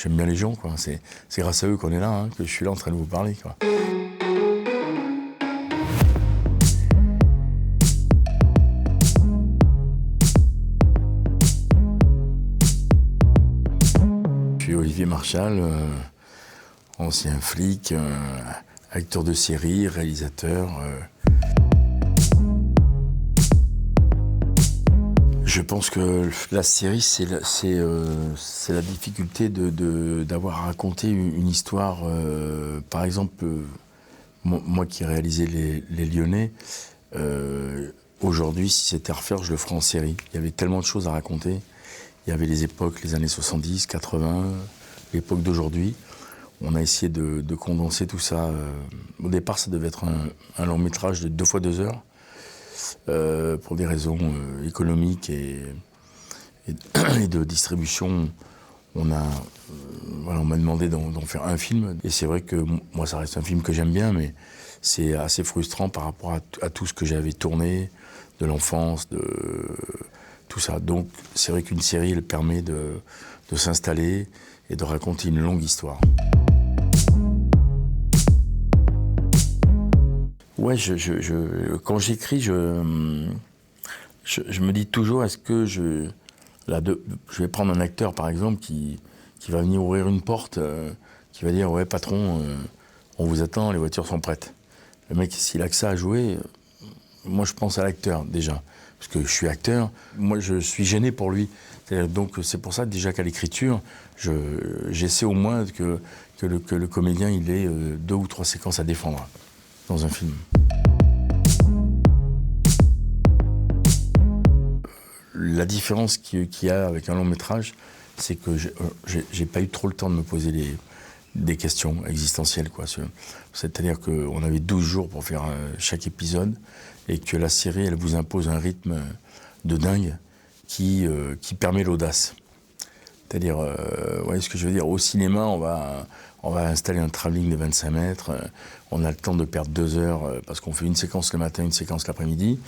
j'aime bien les gens, quoi. C'est grâce à eux qu'on est là, hein, que je suis là en train de vous parler, quoi. Je suis Olivier Marchal, ancien flic, acteur de série, réalisateur. Je pense que la série, c'est la difficulté d'avoir à raconter une histoire. Par exemple, moi qui ai réalisé les Lyonnais, aujourd'hui, si c'était à refaire, je le ferais en série. Il y avait tellement de choses à raconter. Il y avait les époques, les années 70, 80, l'époque d'aujourd'hui. On a essayé de condenser tout ça. Au départ, ça devait être un long métrage de 2 fois 2 heures. Pour des raisons économiques et de distribution, on m'a demandé d'en faire un film. Et c'est vrai que moi, ça reste un film que j'aime bien, mais c'est assez frustrant par rapport à tout ce que j'avais tourné, de l'enfance, de tout ça. Donc c'est vrai qu'une série, elle permet de s'installer et de raconter une longue histoire. Ouais, quand j'écris, je me dis toujours, est-ce que je vais prendre un acteur, par exemple, qui va venir ouvrir une porte, qui va dire, ouais, patron, on vous attend, les voitures sont prêtes. Le mec, s'il a que ça à jouer, moi, je pense à l'acteur, déjà. Parce que je suis acteur, moi, je suis gêné pour lui. Donc, c'est pour ça, déjà, qu'à l'écriture, j'essaie au moins que le comédien, il ait 2 ou 3 séquences à défendre dans un film. La différence qu'il y a avec un long métrage, c'est que j'ai pas eu trop le temps de me poser des questions existentielles, quoi. C'est-à-dire qu'on avait 12 jours pour faire chaque épisode et que la série, elle vous impose un rythme de dingue qui permet l'audace. C'est-à-dire, vous voyez ce que je veux dire, au cinéma, on va installer un travelling de 25 mètres, on a le temps de perdre 2 heures parce qu'on fait une séquence le matin, une séquence l'après-midi.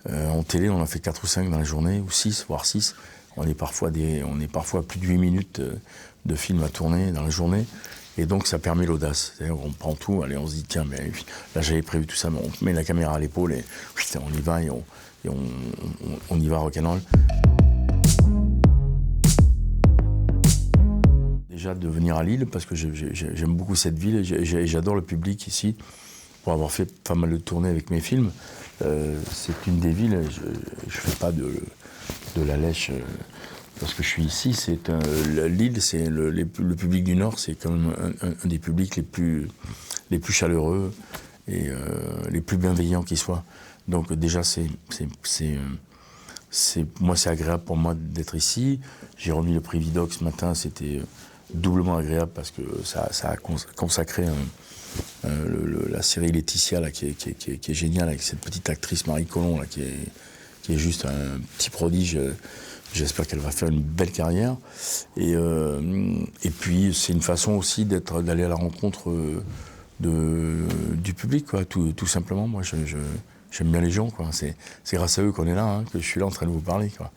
En télé, on en fait 4 ou 5 dans la journée, ou 6, voire 6. On est parfois à plus de 8 minutes de film à tourner dans la journée. Et donc, ça permet l'audace. C'est-à-dire qu'on prend tout, allez, on se dit, tiens, mais là, j'avais prévu tout ça, mais on met la caméra à l'épaule et on y va et on y va rock'n'roll. Déjà de venir à Lille, parce que j'aime beaucoup cette ville et j'adore le public ici. Pour avoir fait pas mal de tournées avec mes films, c'est une des villes, je fais pas de la lèche parce que je suis ici. Lille, c'est le public du Nord, c'est quand même un des publics les plus chaleureux et les plus bienveillants qui soient. Donc déjà, moi, c'est agréable pour moi d'être ici. J'ai remis le prix Vidocq ce matin, c'était doublement agréable parce que ça a consacré la série Laetitia là, qui est géniale, avec cette petite actrice Marie Colomb là, qui est juste un petit prodige. J'espère qu'elle va faire une belle carrière. Et puis c'est une façon aussi d'aller à la rencontre du public, quoi, tout simplement. Moi, j'aime bien les gens, quoi. C'est grâce à eux qu'on est là, hein, que je suis là en train de vous parler, quoi.